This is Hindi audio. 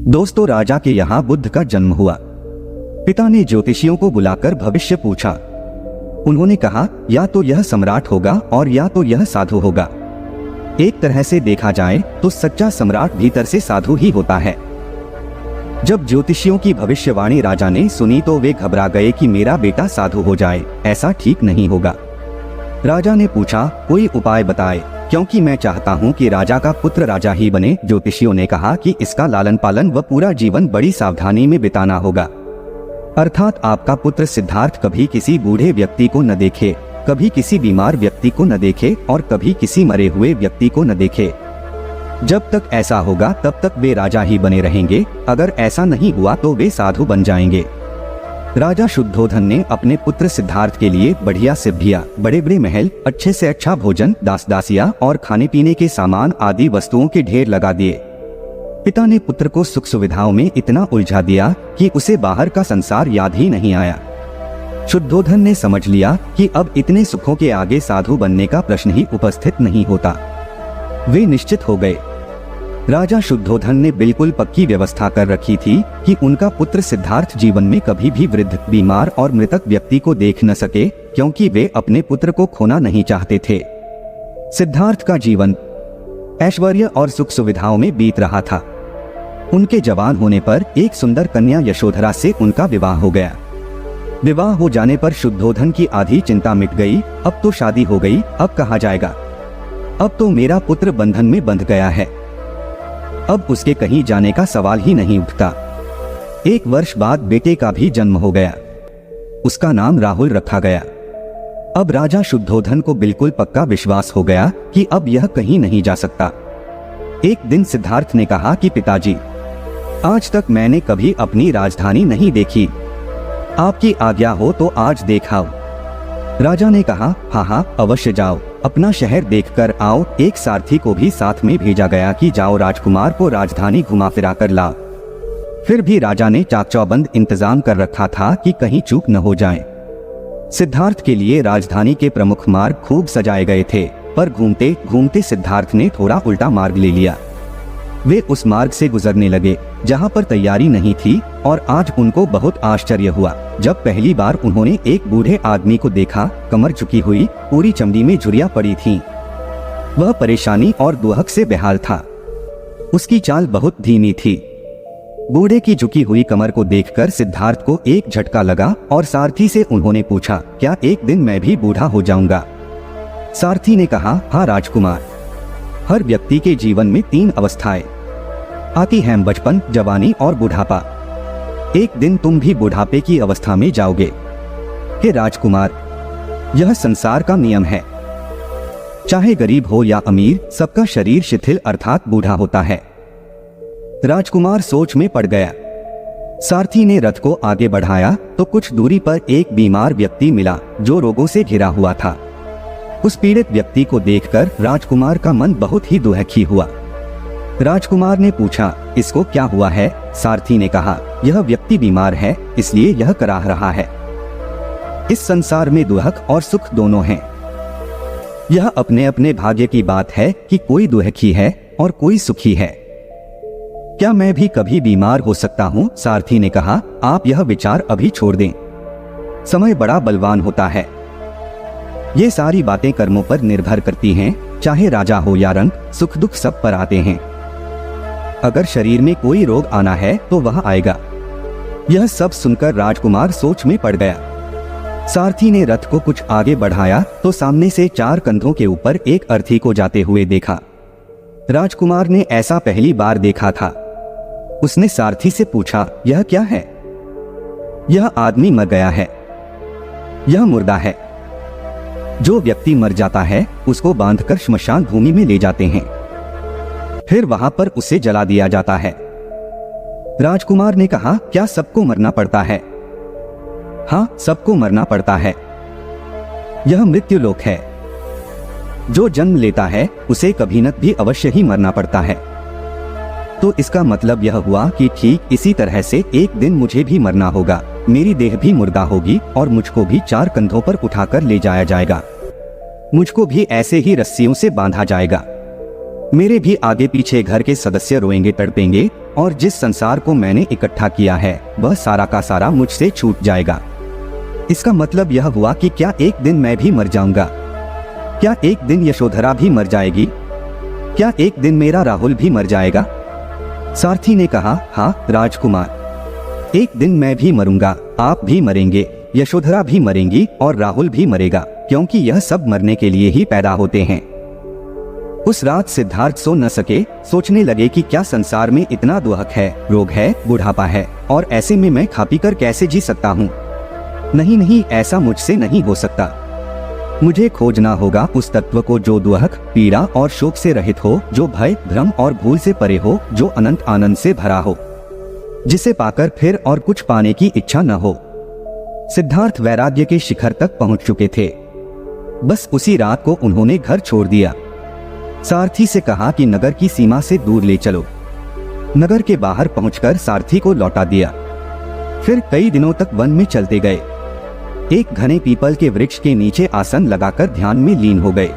दोस्तों, राजा के यहाँ बुद्ध का जन्म हुआ। पिता ने ज्योतिषियों को बुलाकर भविष्य पूछा। उन्होंने कहा, या तो यह सम्राट होगा और या तो यह साधु होगा। एक तरह से देखा जाए तो सच्चा सम्राट भीतर से साधु ही होता है। जब ज्योतिषियों की भविष्यवाणी राजा ने सुनी तो वे घबरा गए कि मेरा बेटा साधु हो जाए, ऐसा ठीक नहीं होगा। राजा ने पूछा, कोई उपाय बताए, क्योंकि मैं चाहता हूं कि राजा का पुत्र राजा ही बने। ज्योतिषियों ने कहा कि इसका लालन पालन व पूरा जीवन बड़ी सावधानी में बिताना होगा। अर्थात आपका पुत्र सिद्धार्थ कभी किसी बूढ़े व्यक्ति को न देखे, कभी किसी बीमार व्यक्ति को न देखे और कभी किसी मरे हुए व्यक्ति को न देखे। जब तक ऐसा होगा तब तक वे राजा ही बने रहेंगे। अगर ऐसा नहीं हुआ तो वे साधु बन जाएंगे। राजा शुद्धोधन ने अपने पुत्र सिद्धार्थ के लिए बढ़िया सिद्धियां, बड़े बड़े महल, अच्छे से अच्छा भोजन, दास दासियां और खाने पीने के सामान आदि वस्तुओं के ढेर लगा दिए। पिता ने पुत्र को सुख सुविधाओं में इतना उलझा दिया कि उसे बाहर का संसार याद ही नहीं आया। शुद्धोधन ने समझ लिया कि अब इतने सुखों के आगे साधु बनने का प्रश्न ही उपस्थित नहीं होता। वे निश्चित हो गए। राजा शुद्धोधन ने बिल्कुल पक्की व्यवस्था कर रखी थी कि उनका पुत्र सिद्धार्थ जीवन में कभी भी वृद्ध, बीमार और मृतक व्यक्ति को देख न सके, क्योंकि वे अपने पुत्र को खोना नहीं चाहते थे। सिद्धार्थ का जीवन ऐश्वर्य और सुख सुविधाओं में बीत रहा था। उनके जवान होने पर एक सुंदर कन्या यशोधरा से उनका विवाह हो गया। विवाह हो जाने पर शुद्धोधन की आधी चिंता मिट गई। अब तो शादी हो गई, अब कहा जाएगा। अब तो मेरा पुत्र बंधन में बंध गया है, अब उसके कहीं जाने का सवाल ही नहीं उठता। 1 वर्ष बाद बेटे का भी जन्म हो गया। उसका नाम राहुल रखा गया। अब राजा शुद्धोधन को बिल्कुल पक्का विश्वास हो गया कि अब यह कहीं नहीं जा सकता। एक दिन सिद्धार्थ ने कहा कि पिताजी, आज तक मैंने कभी अपनी राजधानी नहीं देखी, आपकी आज्ञा हो तो आज देखाओ। राजा ने कहा, हाँ, अवश्य जाओ, अपना शहर देखकर आओ। एक सारथी को भी साथ में भेजा गया कि जाओ राजकुमार को राजधानी घुमा फिरा कर लाओ। फिर भी राजा ने चाकचौबंद इंतजाम कर रखा था कि कहीं चूक न हो जाए। सिद्धार्थ के लिए राजधानी के प्रमुख मार्ग खूब सजाए गए थे, पर घूमते घूमते सिद्धार्थ ने थोड़ा उल्टा मार्ग ले लिया। वे उस मार्ग से गुजरने लगे जहां पर तैयारी नहीं थी, और आज उनको बहुत आश्चर्य हुआ जब पहली बार उन्होंने एक बूढ़े आदमी को देखा। कमर झुकी हुई, पूरी चमड़ी में झुर्रियां पड़ी थीं। वह परेशानी और दुहक से बेहाल था। उसकी चाल बहुत धीमी थी। बूढ़े की झुकी हुई कमर को देखकर सिद्धार्थ को एक झटका लगा और सारथी से उन्होंने पूछा, क्या एक दिन मैं भी बूढ़ा हो जाऊंगा? सारथी ने कहा, हाँ राजकुमार, हर व्यक्ति के जीवन में 3 अवस्थाएं आती हैं, बचपन, जवानी और बुढ़ापा। एक दिन तुम भी बुढ़ापे की अवस्था में जाओगे। हे राजकुमार, यह संसार का नियम है। चाहे गरीब हो या अमीर, सबका शरीर शिथिल अर्थात बूढ़ा होता है। राजकुमार सोच में पड़ गया। सारथी ने रथ को आगे बढ़ाया तो कुछ दूरी पर एक बीमार व्यक्ति मिला जो रोगों से घिरा हुआ था। उस पीड़ित व्यक्ति को देखकर राजकुमार का मन बहुत ही दुखी हुआ। राजकुमार ने पूछा, इसको क्या हुआ है? सारथी ने कहा, यह व्यक्ति बीमार है, इसलिए यह कराह रहा है। इस संसार में दुख और सुख दोनों हैं। यह अपने अपने भाग्य की बात है कि कोई दुखी है और कोई सुखी है। क्या मैं भी कभी बीमार हो सकता हूँ? सारथी ने कहा, आप यह विचार अभी छोड़ दें। समय बड़ा बलवान होता है। ये सारी बातें कर्मों पर निर्भर करती हैं, चाहे राजा हो या रंक, सुख दुख सब पर आते हैं। अगर शरीर में कोई रोग आना है तो वह आएगा। यह सब सुनकर राजकुमार सोच में पड़ गया। सारथी ने रथ को कुछ आगे बढ़ाया तो सामने से 4 कंधों के ऊपर एक अर्थी को जाते हुए देखा। राजकुमार ने ऐसा पहली बार देखा था। उसने सारथी से पूछा, यह क्या है? यह आदमी मर गया है, यह मुर्दा है। जो व्यक्ति मर जाता है उसको बांधकर श्मशान भूमि में ले जाते हैं, फिर वहां पर उसे जला दिया जाता है। राजकुमार ने कहा, क्या सबको मरना पड़ता है? हाँ, सबको मरना पड़ता है। यह मृत्यु लोक है। जो जन्म लेता है उसे कभी न भी अवश्य ही मरना पड़ता है। तो इसका मतलब यह हुआ कि ठीक इसी तरह से एक दिन मुझे भी मरना होगा। मेरी देह भी मुर्दा होगी और मुझको भी 4 कंधों पर उठाकर ले जाया जाएगा। मुझको भी ऐसे ही रस्सियों से बांधा जाएगा। मेरे भी आगे पीछे घर के सदस्य रोएंगे, तड़पेंगे और जिस संसार को मैंने इकट्ठा किया है वह सारा का सारा मुझसे छूट जाएगा। इसका मतलब यह हुआ कि क्या एक दिन मैं भी मर जाऊंगा? क्या एक दिन यशोधरा भी मर जाएगी? क्या एक दिन मेरा राहुल भी मर जाएगा? सारथी ने कहा, हाँ राजकुमार, एक दिन मैं भी मरूंगा, आप भी मरेंगे, यशोधरा भी मरेंगी और राहुल भी मरेगा, क्योंकि यह सब मरने के लिए ही पैदा होते हैं। उस रात सिद्धार्थ सो न सके। सोचने लगे कि क्या संसार में इतना दुख है, रोग है, बुढ़ापा है, और ऐसे में मैं खा पी कर कैसे जी सकता हूँ? नहीं नहीं, ऐसा मुझसे नहीं हो सकता। मुझे खोजना होगा उस तत्व को जो दुख, पीड़ा और शोक से रहित हो, जो भय, भ्रम और भूल से परे हो, जो अनंत आनंद से भरा हो, जिसे पाकर फिर और कुछ पाने की इच्छा न हो। सिद्धार्थ वैराग्य के शिखर तक पहुंच चुके थे। बस उसी रात को उन्होंने घर छोड़ दिया। सारथी से कहा कि नगर की सीमा से दूर ले चलो। नगर के बाहर पहुंचकर सारथी को लौटा दिया। फिर कई दिनों तक वन में चलते गए। एक घने पीपल के वृक्ष के नीचे आसन लगाकर ध्यान में लीन हो गए।